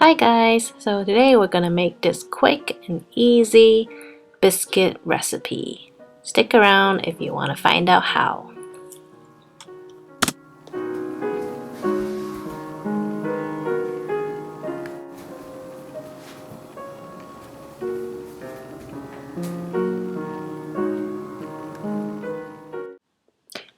Hi guys! So today we're gonna make this quick and easy biscuit recipe. Stick around if you want to find out how.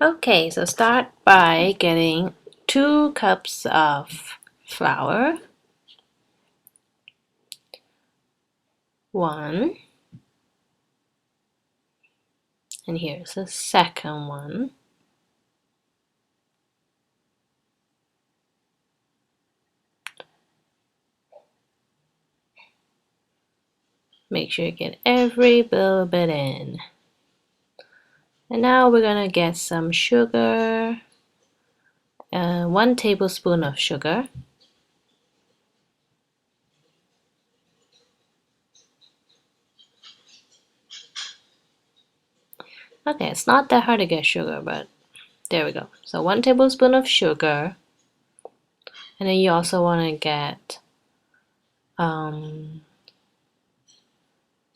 Okay, so start by getting 2 cups of flour, 1, and here's the second one. Make sure you get every little bit in. And now we're gonna get some sugar, 1 tablespoon of sugar. Okay, it's not that hard to get sugar, but there we go. So 1 tablespoon of sugar. And then you also want to get, so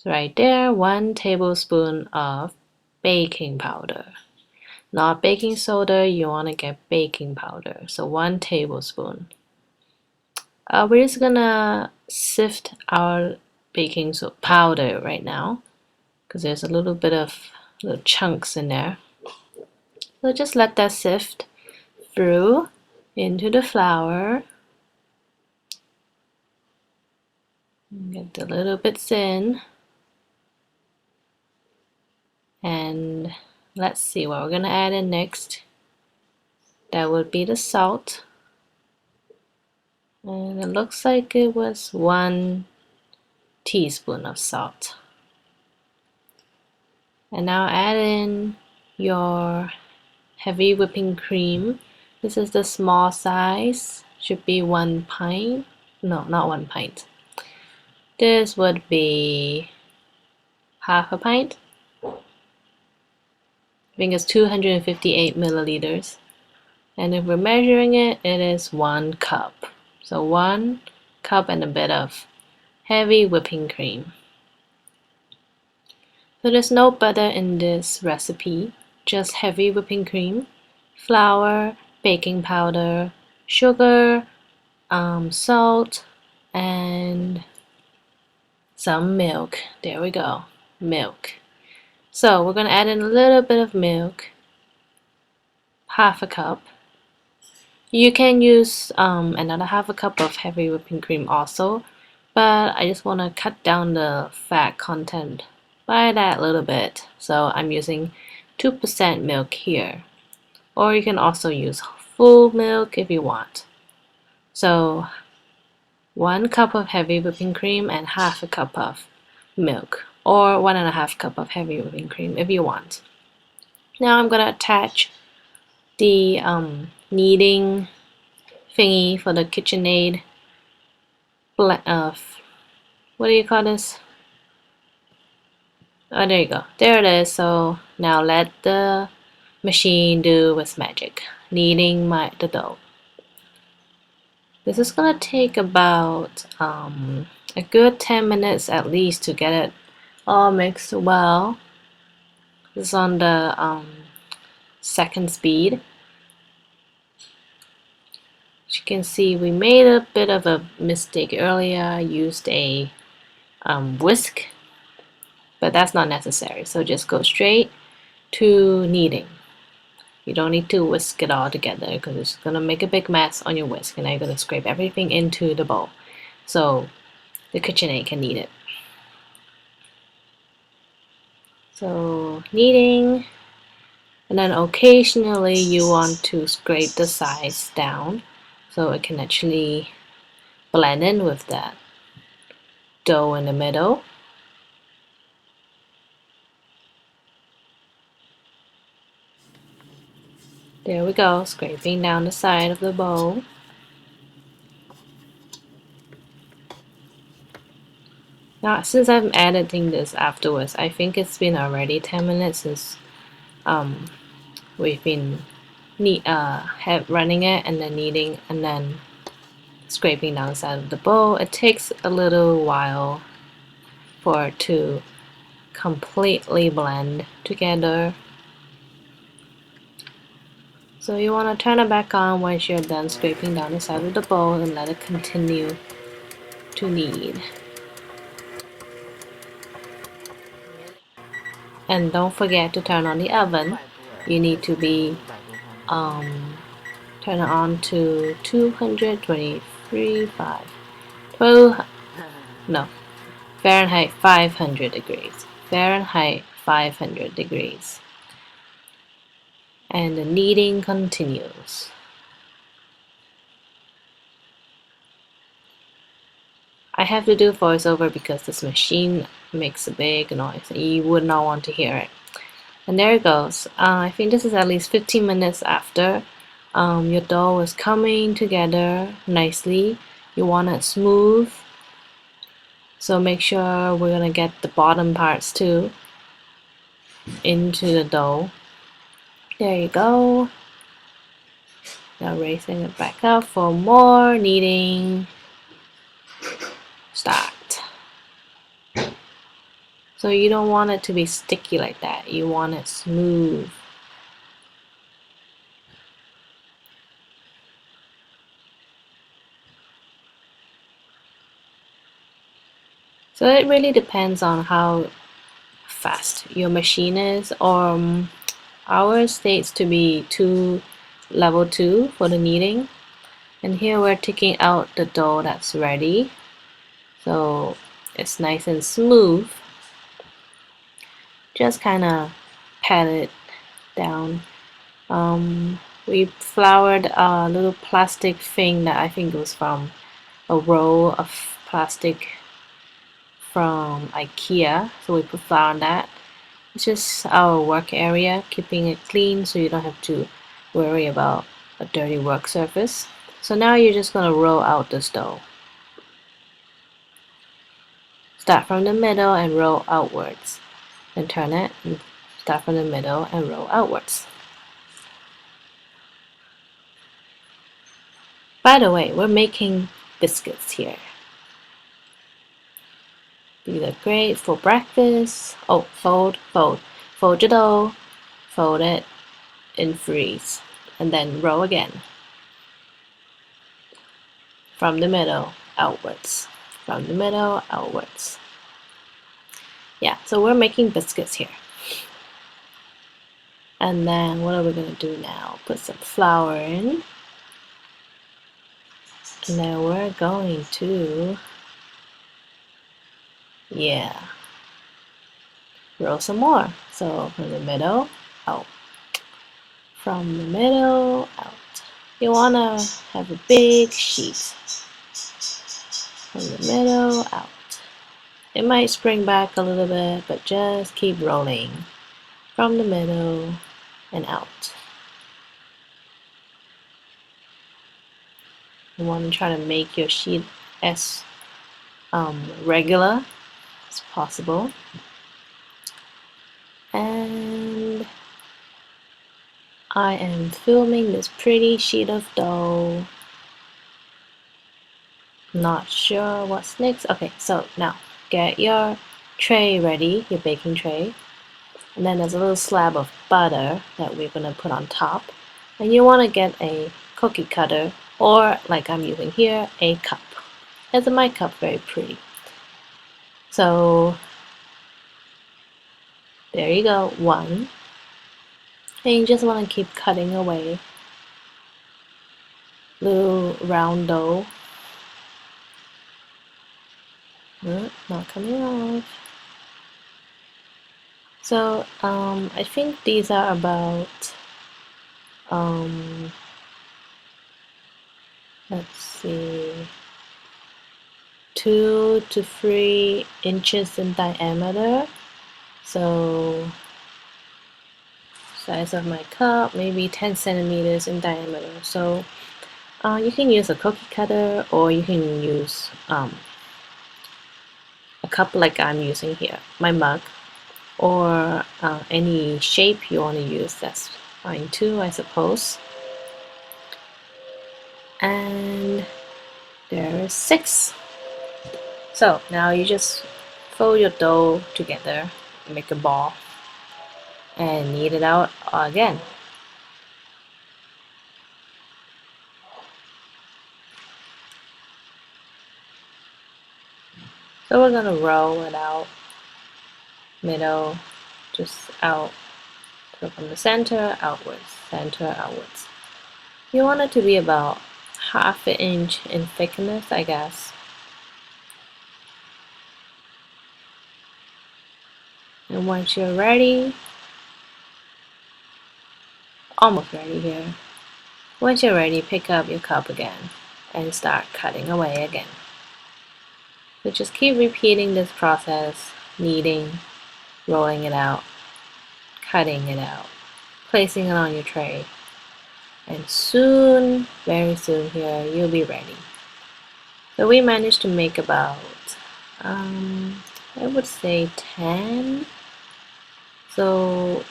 right there, 1 tablespoon of baking powder. Not baking soda, you want to get baking powder. So 1 tablespoon. We're just gonna sift our baking powder right now because there's a little bit of little chunks in there. So just let that sift through into the flour. Get the little bits in. And let's see what we're gonna add in next. That would be the salt. And it looks like it was 1 teaspoon of salt. And now add in your heavy whipping cream. This is the small size, should be 1 pint. No, not 1 pint. This would be half a pint. I think it's 258 milliliters. And if we're measuring it, it is 1 cup. So 1 cup and a bit of heavy whipping cream. So there's no butter in this recipe, just heavy whipping cream, flour, baking powder, sugar, salt, and some milk. There we go, milk. So we're gonna add in a little bit of milk, half a cup. You can use another half a cup of heavy whipping cream also, but I just want to cut down the fat content by that little bit. So I'm using 2% milk here. Or you can also use full milk if you want. So 1 cup of heavy whipping cream and half a cup of milk. Or 1.5 cup of heavy whipping cream if you want. Now I'm going to attach the kneading thingy for the KitchenAid. What do you call this? Oh, there you go. There it is. So now let the machine do its magic, kneading the dough. This is gonna take about a good 10 minutes at least to get it all mixed well. This is on the 2nd speed. As you can see, we made a bit of a mistake earlier. I used a whisk, but that's not necessary. So just go straight to kneading. You don't need to whisk it all together because it's gonna make a big mess on your whisk, and now you're gonna scrape everything into the bowl so the KitchenAid can knead it. So kneading, and then occasionally you want to scrape the sides down so it can actually blend in with that dough in the middle. There we go, scraping down the side of the bowl. Now, since I'm editing this afterwards, I think it's been already 10 minutes since we've been running it and then kneading, and then scraping down the side of the bowl. It takes a little while for it to completely blend together. So you want to turn it back on once you're done scraping down the side of the bowl and let it continue to knead. And don't forget to turn on the oven. You need to be turn it on to 223, 12, no, Fahrenheit 500 degrees. Fahrenheit 500 degrees. And the kneading continues. I have to do voiceover because this machine makes a big noise and you would not want to hear it. And there it goes. I think this is at least 15 minutes after your dough is coming together nicely. You want it smooth. So make sure we're gonna get the bottom parts too into the dough. There you go. Now raising it back up for more kneading. Start. So you don't want it to be sticky like that. You want it smooth. So it really depends on how fast your machine is, or ours states to be level 2 for the kneading. And here we're taking out the dough that's ready. So it's nice and smooth. Just kind of pat it down. We floured a little plastic thing that I think was from a roll of plastic from IKEA. So we put flour on that. It's just our work area, keeping it clean so you don't have to worry about a dirty work surface. So now you're just going to roll out this dough. Start from the middle and roll outwards. Then turn it and start from the middle and roll outwards. By the way, we're making biscuits here. These are great for breakfast. Oh, fold your dough, fold it, and freeze. And then roll again. From the middle outwards. From the middle outwards. Yeah, so we're making biscuits here. And then what are we going to do now? Put some flour in. And then we're going to, roll some more. So from the middle out. From the middle out. You want to have a big sheet. From the middle out. It might spring back a little bit, but just keep rolling. From the middle and out. You want to try to make your sheet as regular as possible. And I am filming this pretty sheet of dough. Not sure what's next. Okay, so now get your tray ready, your baking tray. And then there's a little slab of butter that we're going to put on top. And you want to get a cookie cutter, or like I'm using here, a cup. Isn't my cup very pretty? So there you go, one. And you just want to keep cutting away little round dough. Not coming off. So I think these are about let's see, 2 to 3 inches in diameter. So size of my cup, maybe 10 centimeters in diameter. So you can use a cookie cutter, or you can use a cup like I'm using here, my mug, or any shape you want to use, that's fine too, I suppose. And There is 6. So now you just fold your dough together, make a ball, and knead it out again. So we're gonna roll it out, middle, just out. So from the center outwards. You want it to be about half an inch in thickness, I guess. And once you're ready, almost ready here. Once you're ready, pick up your cup again and start cutting away again. So just keep repeating this process, kneading, rolling it out, cutting it out, placing it on your tray. And soon, very soon here, you'll be ready. So we managed to make about, I would say 10. So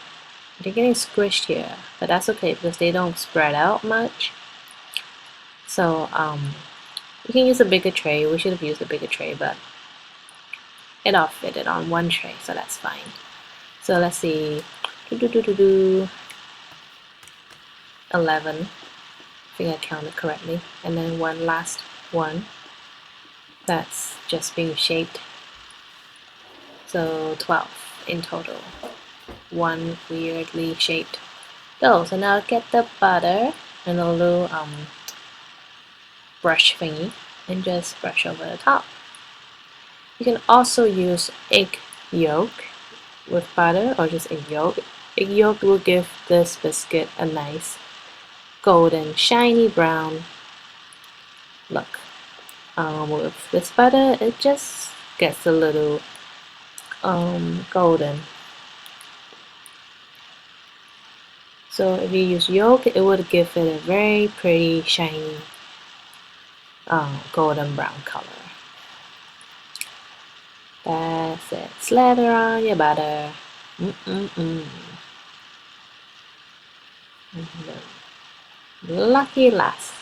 they're getting squished here, but that's okay because they don't spread out much. So you can use a bigger tray. We should have used a bigger tray, but it all fitted on one tray, so that's fine. So let's see, 11. I think I counted correctly. And then one last one that's just being shaped. So 12 in total. One weirdly shaped dough. So now get the butter and a little brush thingy and just brush over the top. You can also use egg yolk with butter or just egg yolk. Egg yolk will give this biscuit a nice golden shiny brown look. With this butter it just gets a little golden. So if you use yolk, it would give it a very pretty shiny golden brown color. That's it. Slather on your butter. Lucky last.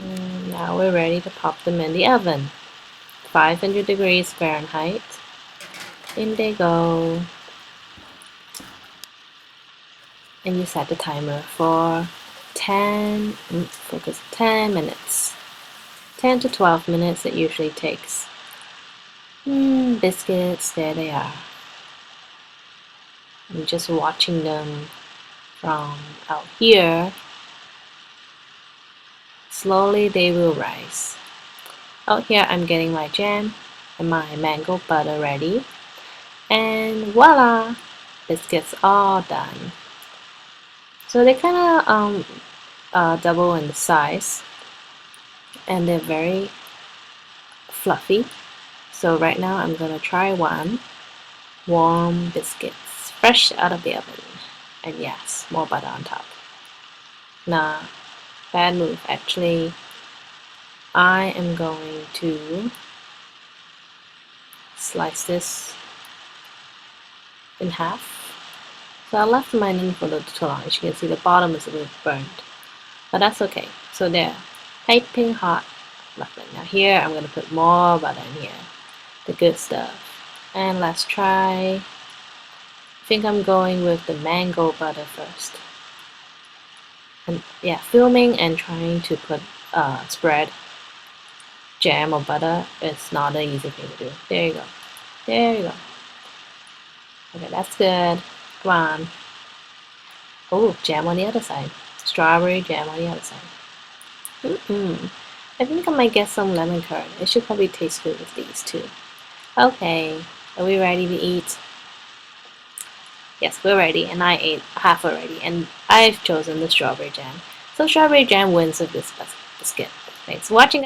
And now we're ready to pop them in the oven. 500 degrees Fahrenheit. In they go. And you set the timer for 10 minutes. 10 to 12 minutes it usually takes. Biscuits, there they are. I'm just watching them from out here. Slowly they will rise. Out here I'm getting my jam and my mango butter ready. And voila! Biscuits all done. So they kind of double in the size. And they're very fluffy. So right now I'm gonna try one. Warm biscuits, fresh out of the oven. And yes, more butter on top. Nah, bad move. Actually, I am going to slice this in half. So I left mine in for a little too long. As you can see, the bottom is a little burnt. But that's okay. So there, piping hot muffin. Now here, I'm going to put more butter in here. The good stuff. And let's try. I think I'm going with the mango butter first. And yeah, filming and trying to put spread jam or butter is not an easy thing to do. There you go. There you go. Okay, that's good. Come on. Oh, jam on the other side. Strawberry jam on the other side. I think I might get some lemon curd. It should probably taste good with these too. Okay, are we ready to eat? Yes, we're ready, and I ate half already, and I've chosen the strawberry jam. So strawberry jam wins with this biscuit. Thanks for watching.